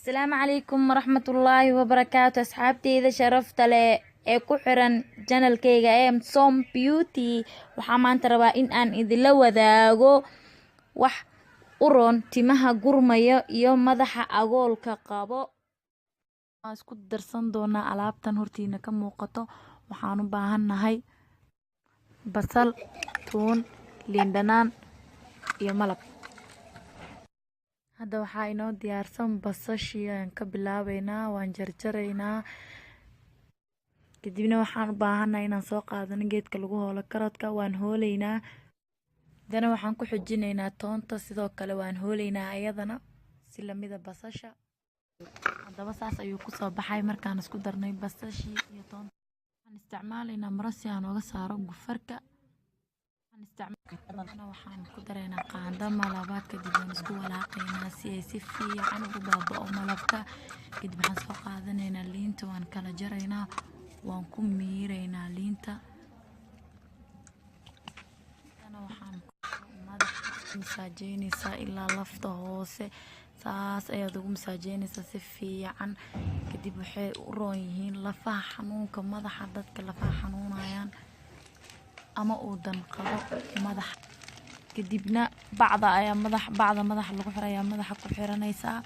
السلام عليكم ورحمة الله وبركاته أصحابتي إذا شرفت لي ku xiran channelkayga Som Beauty waxaa maanta rabaa in aan idinla wadaago wax u roon timaha gurmaya iyo madaxa agoolka qabo. Waan isku darsan doonaa alaabtan hortiina ka muuqato. Waxaan u baahanahay basal, tuun, liin dhanaan iyo malab. Hadda waxaa inoo diyaarsan basashii aan ka bilaabeynaa, waan jarjaraynaa. kadibna waxaan u baahanahay inaan soo qaadano geedka lagu hoolo karoodka, waan hooleynaa. dana waxaan ku xijinaynaa toonta, sidoo kale waan hooleynaa ayadana si lamida basasha. Haddaba saas ayuu ku soo baxay markaan isku darnay basashii iyo toonta. Waxaan isticmaalaynaa maro si aan uga saaro gufarka. waxaan ku daraynaa qaando malabaad, kadib waan isku walaaqaynaa si ay si fiican ugu baaba'o malabka. kadib waxaan soo qaadanaynaa liinta, waan kala jaraynaa, waan ku miiraynaa liinta. waxaan madaxa masaajeynaysaa ilaa lafta hoose, saas ayaad ugu masaajeynaysaa si fiican. kadib waxay u roon yihiin lafaha xanuunka madaxa, dadka lafaha xanuunayaan ama uu danqado madaxa. kadibna bacda madaxa lagu xirayaa, madaxa ku xiranaysaa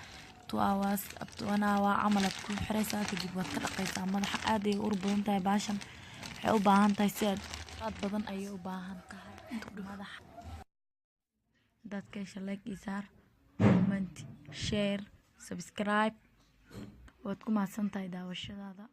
2 hours up to 1 hour camal aad ku xiraysaa. kadib waad ka dhaqaysaa madaxa. aad ay ur badan tahay baashan, waxay u baahan tahay si aad badan ayay u baahan tahay madaxa. dadka like iyo saar, comment, share, subscribe. waad ku mahadsantahay daawashadaada.